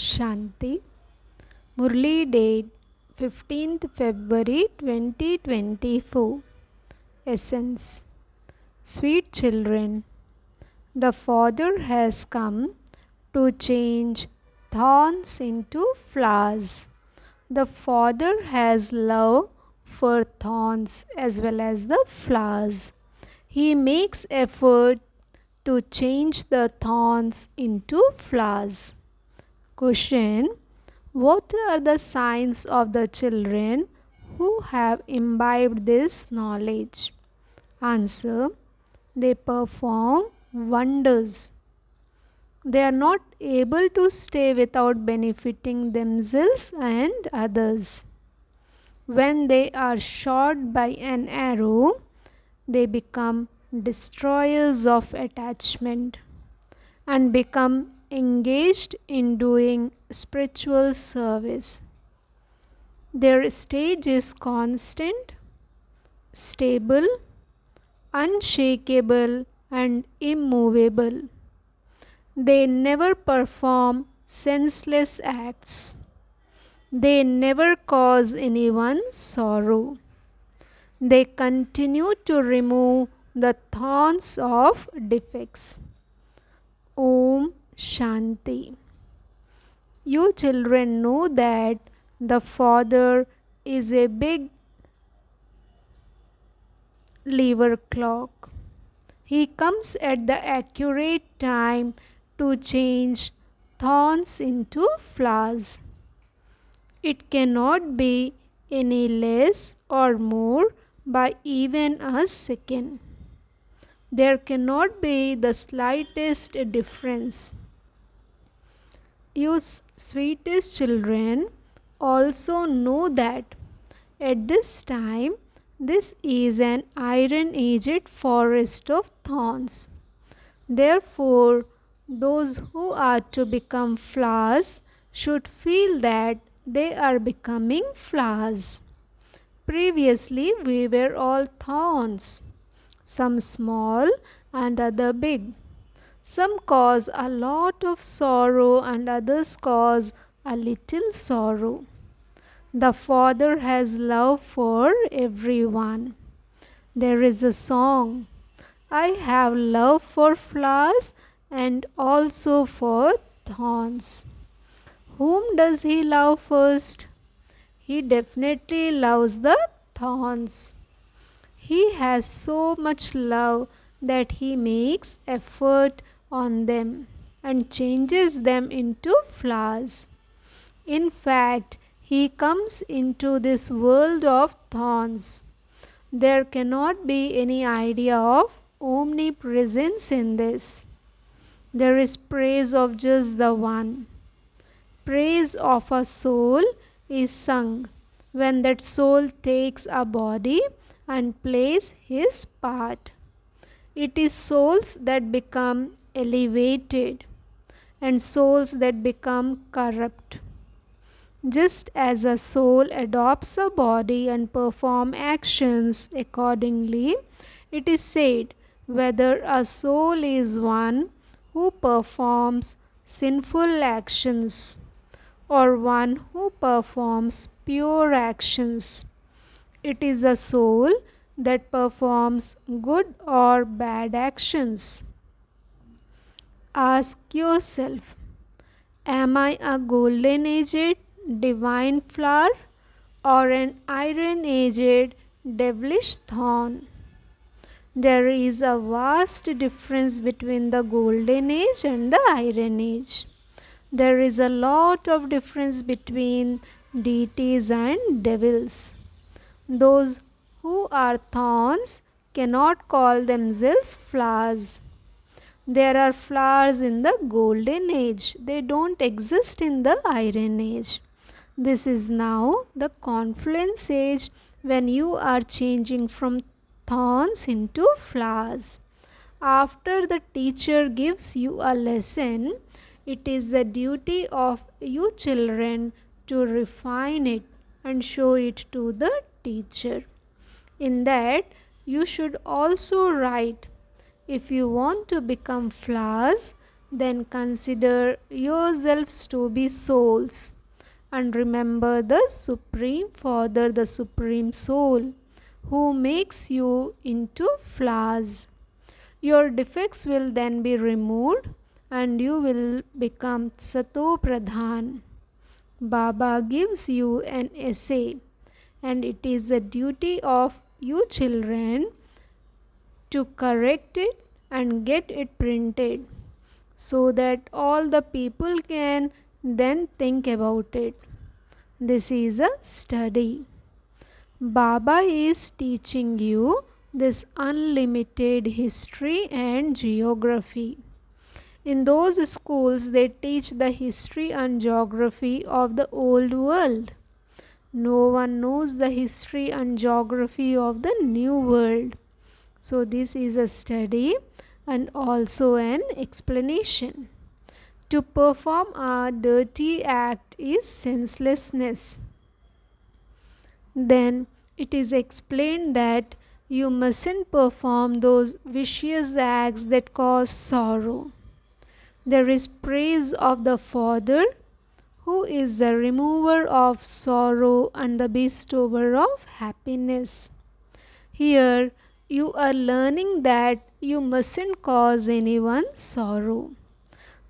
Shanti. Murli date 15th February 2024. Essence. Sweet children, the Father has come to change thorns into flowers. The Father has love for thorns as well as the flowers. He makes effort to change the thorns into flowers. Question: what are the signs of the children who have imbibed this knowledge? Answer: they perform wonders. They are not able to stay without benefiting themselves and others. When they are shot by an arrow, they become destroyers of attachment and become engaged in doing spiritual service. Their stage is constant, stable, unshakable, and immovable. They never perform senseless acts. They never cause anyone sorrow. They continue to remove the thorns of defects. Om Shanti. You children know that the Father is a big lever clock. He comes at the accurate time to change thorns into flowers. It cannot be any less or more by even a second. There cannot be the slightest difference. You sweetest children also know that at this time this is an iron-edged forest of thorns. Therefore, those who are to become flowers should feel that they are becoming flowers. Previously, we were all thorns, some small and other big. Some cause a lot of sorrow and others cause a little sorrow. The Father has love for everyone. There is a song, I have love for flowers and also for thorns. Whom does he love first? He definitely loves the thorns. He has so much love that he makes effort on them and changes them into flowers. In fact, he comes into this world of thorns. There cannot be any idea of omnipresence in this. There is praise of just the one. Praise of a soul is sung when that soul takes a body and plays his part. It is souls that become elevated and souls that become corrupt. Just as a soul adopts a body and performs actions accordingly, it is said whether a soul is one who performs sinful actions or one who performs pure actions. It is a soul that performs good or bad actions. Ask yourself, am I a golden-aged divine flower or an iron-aged devilish thorn? There is a vast difference between the golden age and the iron age. There is a lot of difference between deities and devils. Those who are thorns cannot call themselves flowers. There are flowers in the golden age. They don't exist in the iron age. This is now the confluence age when you are changing from thorns into flowers. After the teacher gives you a lesson, it is the duty of you children to refine it and show it to the teacher. In that, you should also write, if you want to become flowers, Then consider yourselves to be souls and remember the Supreme Father, the Supreme Soul, who makes you into flowers. Your defects will then be removed and you will become Sato Pradhan. Baba gives you an essay, and it is the duty of you children to correct it and get it printed so that all the people can then think about it. This is a study. Baba is teaching you this unlimited history and geography. In those schools, they teach the history and geography of the old world. No one knows the history and geography of the new world. So, this is a study and also an explanation. To perform a dirty act is senselessness. Then it is explained that you mustn't perform those vicious acts that cause sorrow. There is praise of the Father, who is the remover of sorrow and the bestower of happiness. Here you are learning that you mustn't cause anyone sorrow.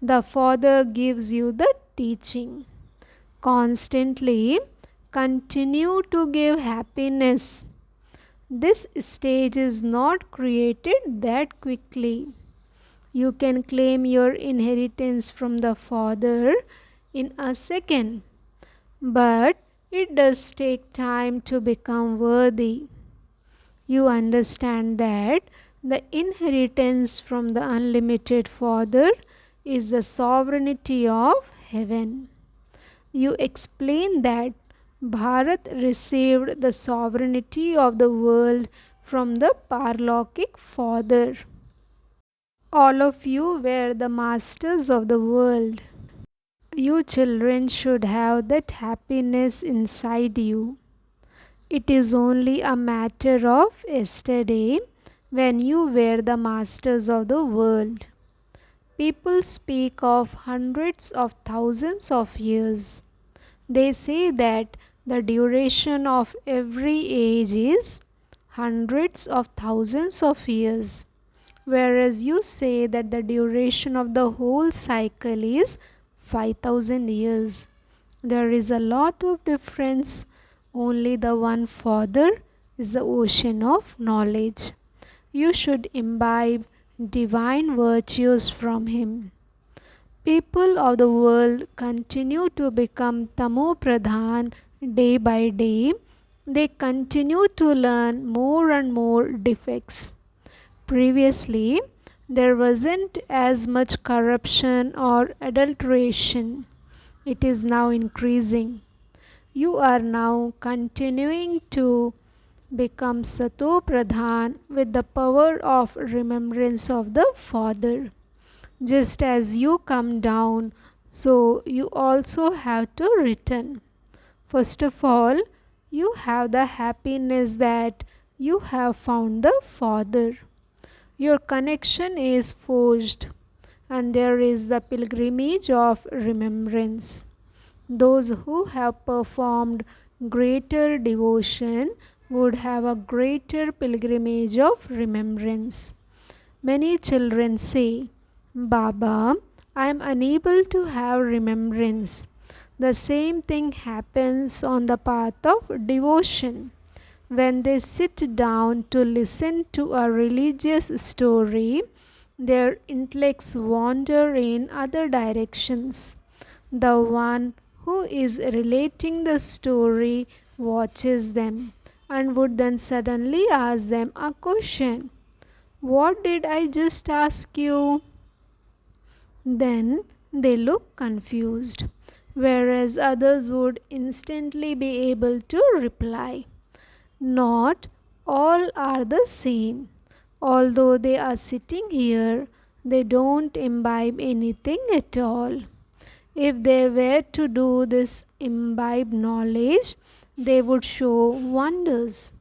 The Father gives you the teaching. Constantly continue to give happiness. This stage is not created that quickly. You can claim your inheritance from the Father in a second, but it does take time to become worthy. You understand that the inheritance from the unlimited Father is the sovereignty of heaven. You explain that Bharat received the sovereignty of the world from the Parlokik Father. All of you were the masters of the world. You children should have that happiness inside you. It is only a matter of yesterday when you were the masters of the world. People speak of hundreds of thousands of years. They say that the duration of every age is hundreds of thousands of years, whereas you say that the duration of the whole cycle is 5000 years. There is a lot of difference. Only the one Father is the ocean of knowledge. You should imbibe divine virtues from Him. People of the world continue to become Tamo Pradhan day by day. They continue to learn more and more defects. Previously, there wasn't as much corruption or adulteration. It is now increasing. You are now continuing to become Sato Pradhan with the power of remembrance of the Father. Just as you come down, so you also have to return. First of all, you have the happiness that you have found the Father. Your connection is forged, and there is the pilgrimage of remembrance. Those who have performed greater devotion would have a greater pilgrimage of remembrance. Many children say, Baba, I am unable to have remembrance. The same thing happens on the path of devotion. When they sit down to listen to a religious story, their intellects wander in other directions. The one who is relating the story watches them and would then suddenly ask them a question. What did I just ask you? Then they look confused, whereas others would instantly be able to reply. Not all are the same. Although they are sitting here, they don't imbibe anything at all. If they were to do this imbibe knowledge, they would show wonders.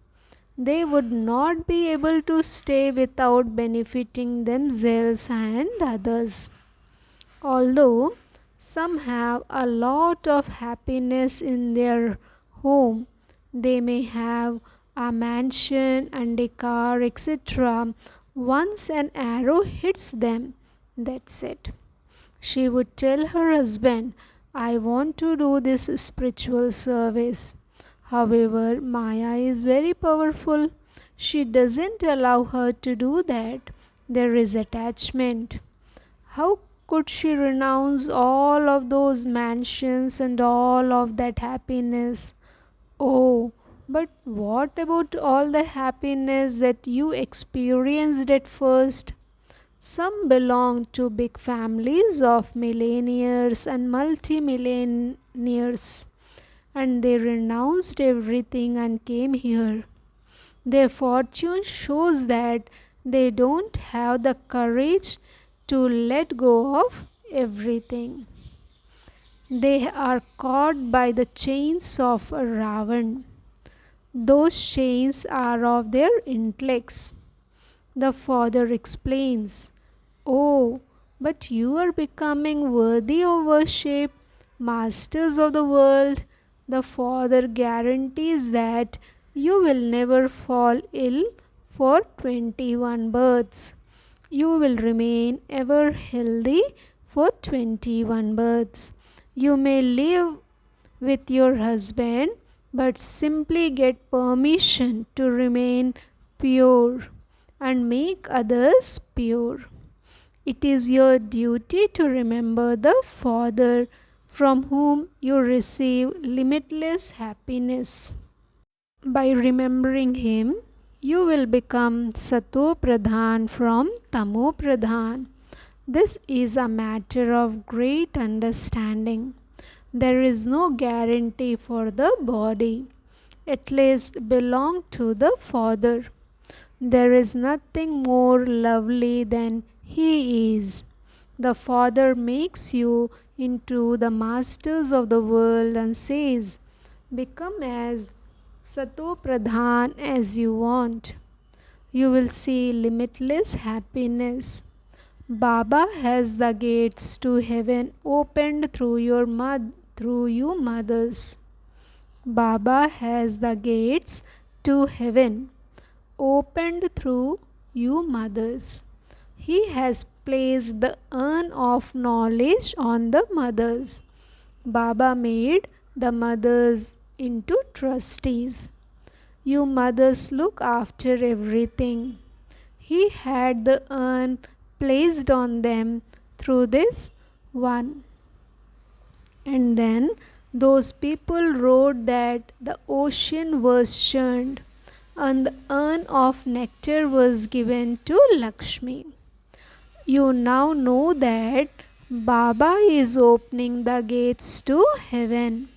They would not be able to stay without benefiting themselves and others. Although some have a lot of happiness in their home, they may have a mansion and a car, etc. Once an arrow hits them, that's it. She would tell her husband, I want to do this spiritual service. However, Maya is very powerful. She doesn't allow her to do that. There is attachment. How could she renounce all of those mansions and all of that happiness? Oh, but what about all the happiness that you experienced at first? Some belong to big families of millionaires and multimillionaires, and they renounced everything and came here. Their fortune shows that they don't have the courage to let go of everything. They are caught by the chains of Ravan. Those chains are of their intellects. The father explains, Oh, but you are becoming worthy of worship, masters of the world. The father guarantees that you will never fall ill for 21 births. You will remain ever healthy for 21 births. You may live with your husband, but simply get permission to remain pure and make others pure. It is your duty to remember the Father from whom you receive limitless happiness. By remembering Him, you will become Sato Pradhan from Tamo Pradhan. This is a matter of great understanding. There is no guarantee for the body. At least belong to the Father. There is nothing more lovely than He is. The Father makes you into the masters of the world and says, Become as Sato Pradhan as you want. You will see limitless happiness. Baba has the gates to heaven opened through you mothers. Baba has the gates to heaven opened through you mothers. He has placed the urn of knowledge on the mothers. Baba made the mothers into trustees. You mothers look after everything. He had the urn placed on them through this one. And then those people wrote that the ocean was churned and the urn of nectar was given to Lakshmi. You now know that Baba is opening the gates to heaven.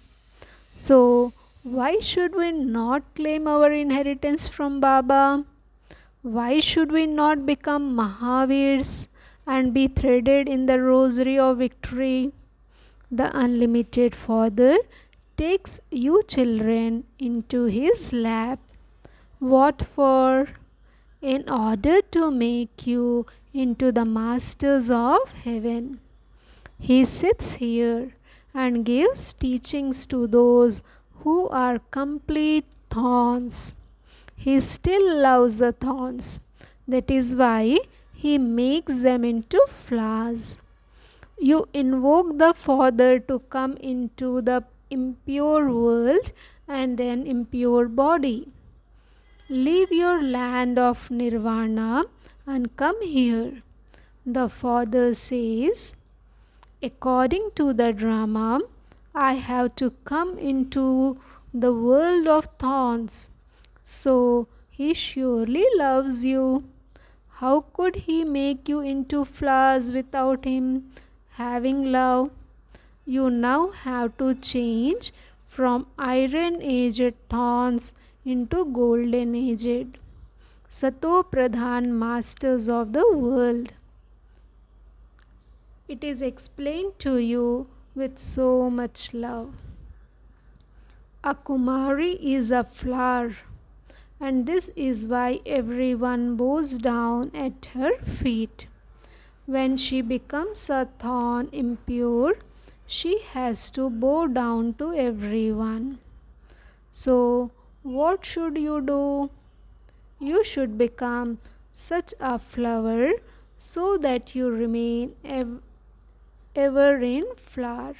So, why should we not claim our inheritance from Baba? Why should we not become Mahavirs and be threaded in the rosary of victory? The unlimited Father takes you children into His lap. What for? In order to make you into the masters of heaven. He sits here and gives teachings to those who are complete thorns. He still loves the thorns. That is why He makes them into flowers. You invoke the Father to come into the impure world and an impure body. Leave your land of nirvana and come here. The Father says, according to the drama, I have to come into the world of thorns. So He surely loves you. How could He make you into flowers without Him having love? You now have to change from iron-aged thorns into golden-aged Sato Pradhan masters of the world. It is explained to you with so much love. A Kumari is a flower, and this is why everyone bows down at her feet. When she becomes a thorn impure, she has to bow down to everyone. So, what should you do? You should become such a flower so that you remain ever in flower.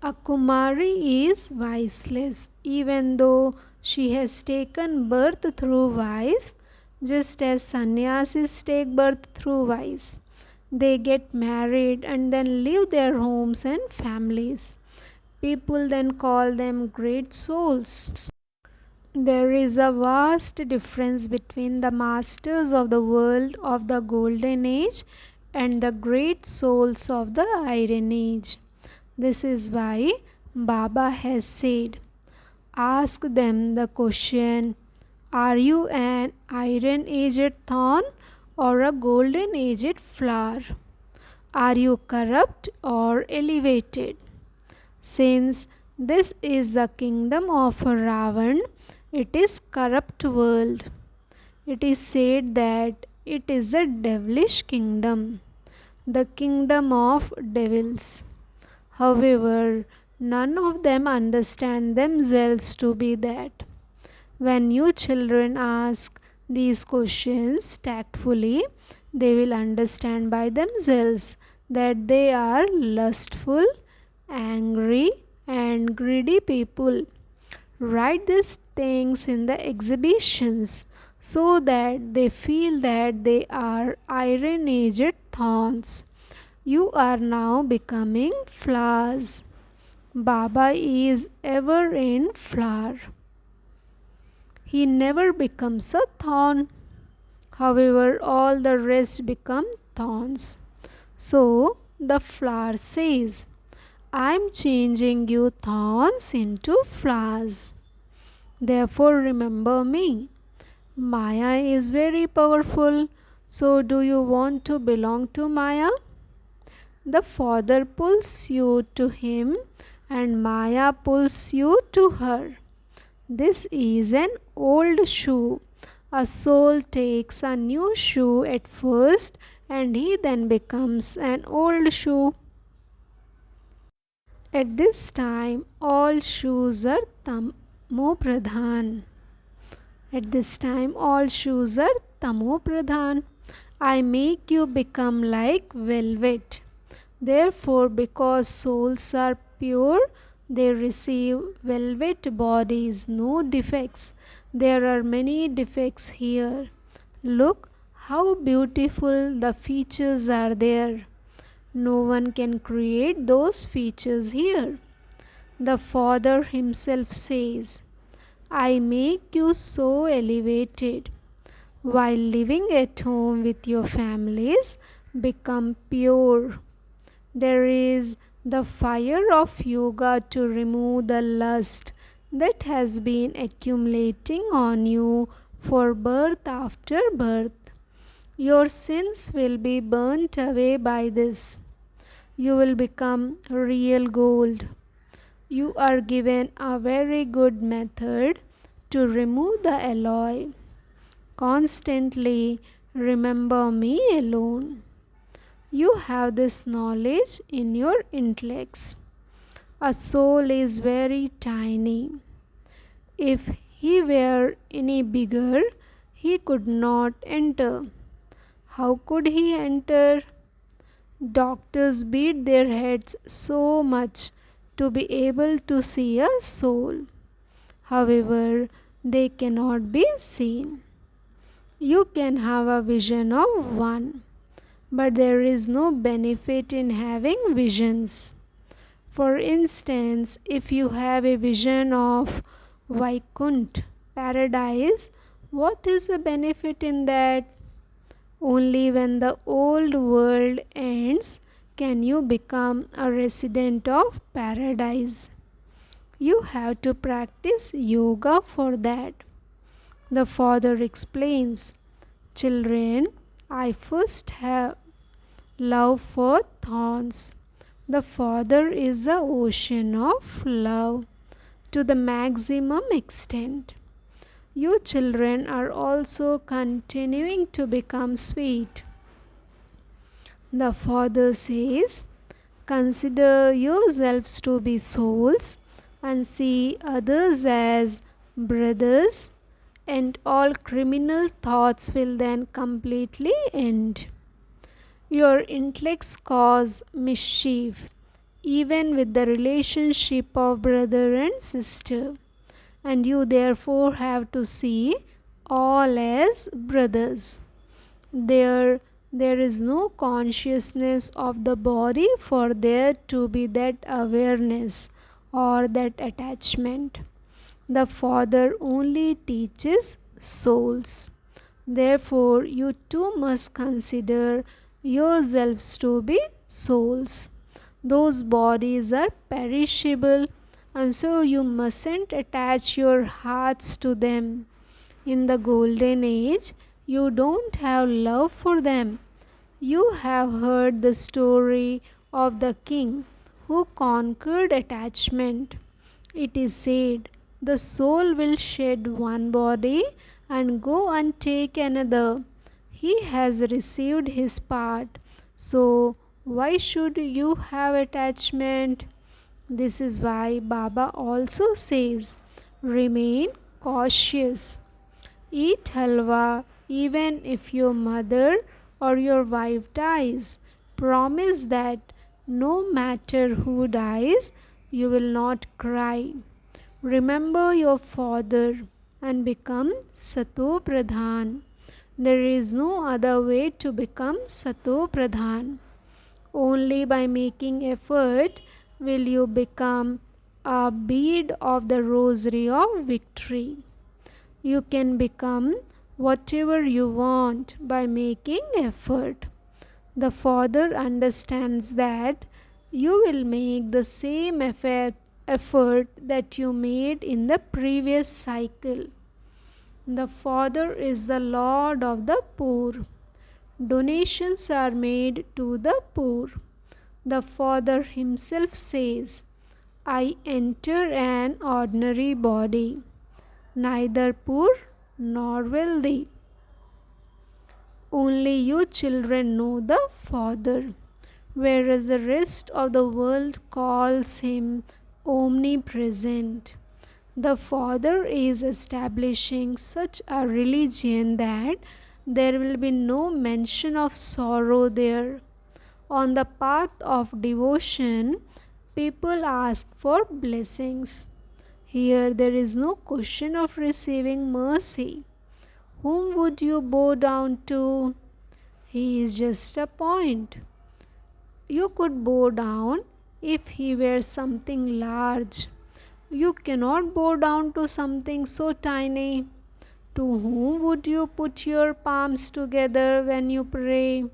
A Kumari is viceless, even though she has taken birth through vice, just as sannyasis take birth through vice. They get married and then leave their homes and families. People then call them great souls. There is a vast difference between the masters of the world of the golden age and the great souls of the iron age. This is why Baba has said, ask them the question, are you an iron aged thorn or a golden aged flower? Are you corrupt or elevated? Since this is the kingdom of Ravan, it is corrupt world. It is said that it is a devilish kingdom, the kingdom of devils. However, none of them understand themselves to be that. When you children ask these questions tactfully, they will understand by themselves that they are lustful, angry, and greedy people. Write these things in the exhibitions so that they feel that they are iron aged thorns. You are now becoming flowers. Baba is ever in flower. He never becomes a thorn. However, all the rest become thorns. So the flower says, I am changing you thorns into flowers. Therefore, remember me. Maya is very powerful. So, do you want to belong to Maya? The father pulls you to him and Maya pulls you to her. This is an old shoe. A soul takes a new shoe at first and he then becomes an old shoe. At this time, all shoes are tamo pradhan. At this time, all shoes are tamo pradhan. I make you become like velvet. Therefore, because souls are pure, they receive velvet bodies, no defects. There are many defects here. Look how beautiful the features are there. No one can create those features here. The Father himself says, I make you so elevated. While living at home with your families, become pure. There is the fire of yoga to remove the lust that has been accumulating on you for birth after birth. Your sins will be burnt away by this. You will become real gold. You are given a very good method to remove the alloy. Constantly remember me alone. You have this knowledge in your intellects. A soul is very tiny. If he were any bigger, he could not enter. How could he enter? Doctors beat their heads so much to be able to see a soul. However, they cannot be seen. You can have a vision of one, but there is no benefit in having visions. For instance, if you have a vision of Vaikunt, paradise, what is the benefit in that? Only when the old world ends can you become a resident of paradise. You have to practice yoga for that. The Father explains, children, I first have love for thorns. The Father is the ocean of love to the maximum extent. You children are also continuing to become sweet. The Father says, consider yourselves to be souls and see others as brothers, and all criminal thoughts will then completely end. Your intellects cause mischief, even with the relationship of brother and sister, and you therefore have to see all as brothers. There, there is no consciousness of the body for there to be that awareness or that attachment. The Father only teaches souls. Therefore, you too must consider yourselves to be souls. Those bodies are perishable, and so you mustn't attach your hearts to them. In the golden age, you don't have love for them. You have heard the story of the king who conquered attachment. It is said, the soul will shed one body and go and take another. He has received his part. So, why should you have attachment? This is why Baba also says, remain cautious. Eat halwa even if your mother or your wife dies. Promise that no matter who dies, you will not cry. Remember your father and become Sato Pradhan. There is no other way to become Sato Pradhan. Only by making effort will you become a bead of the rosary of victory. You can become whatever you want by making effort. The Father understands that you will make the same effort that you made in the previous cycle. The Father is the Lord of the poor. Donations are made to the poor. The Father himself says, I enter an ordinary body, neither poor nor wealthy. Only you children know the Father, whereas the rest of the world calls him omnipresent. The Father is establishing such a religion that there will be no mention of sorrow there. On the path of devotion, people ask for blessings. Here there is no question of receiving mercy. Whom would you bow down to? He is just a point. You could bow down if he were something large. You cannot bow down to something so tiny. To whom would you put your palms together when you pray?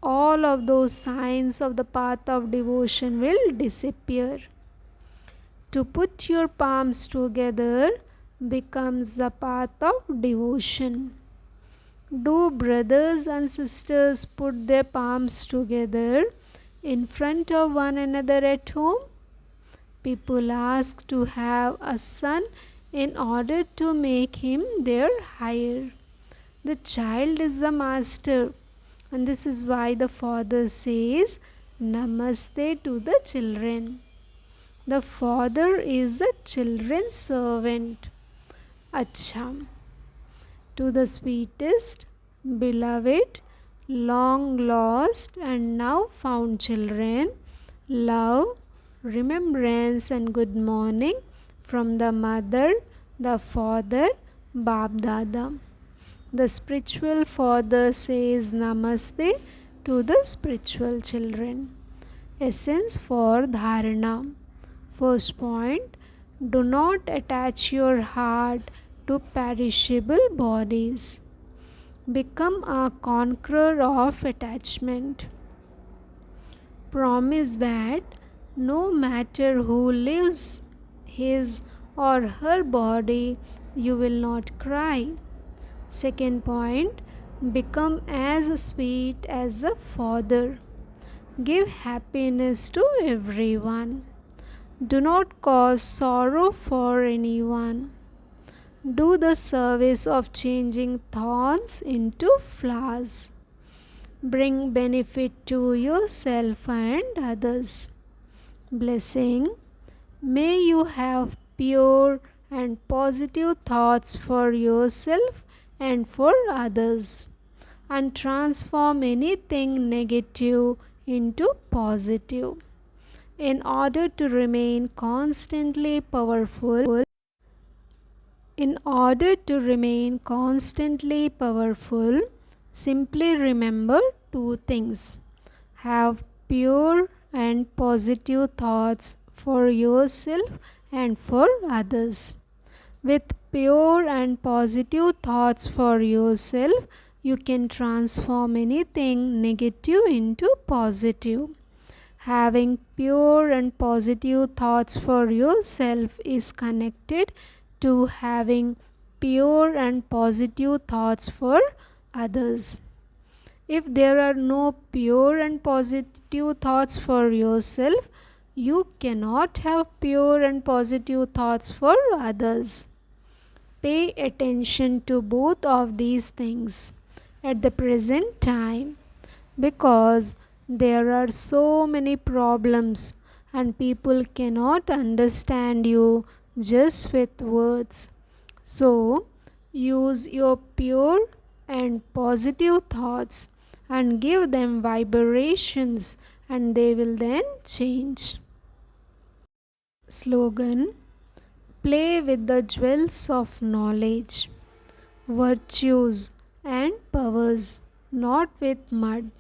All of those signs of the path of devotion will disappear. To put your palms together becomes the path of devotion. Do brothers and sisters put their palms together in front of one another at home? People ask to have a son in order to make him their hire. The child is the master, and this is why the Father says, Namaste to the children. The Father is the children's servant. Acha. To the sweetest, beloved, long lost and now found children, love, remembrance and good morning from the mother, the father, Bab Dada. The spiritual father says Namaste to the spiritual children. Essence for Dharana. First point, do not attach your heart to perishable bodies. Become a conqueror of attachment. Promise that no matter who lives his or her body, you will not cry. Second point, become as sweet as the Father. Give happiness to everyone. Do not cause sorrow for anyone. Do the service of changing thorns into flowers. bring benefit to yourself and others. Blessing. May you have pure and positive thoughts for yourself and for others, and transform anything negative into positive. In order to remain constantly powerful, simply remember two things. Have pure and positive thoughts for yourself and for others. With pure and positive thoughts for yourself, you can transform anything negative into positive. Having pure and positive thoughts for yourself is connected to having pure and positive thoughts for others. If there are no pure and positive thoughts for yourself, you cannot have pure and positive thoughts for others. Pay attention to both of these things at the present time, because there are so many problems and people cannot understand you just with words. So, use your pure and positive thoughts and give them vibrations, and they will then change. Slogan. Play with the jewels of knowledge, virtues and powers, not with mud.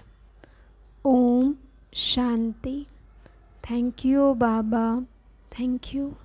Om Shanti. Thank you, Baba. Thank you.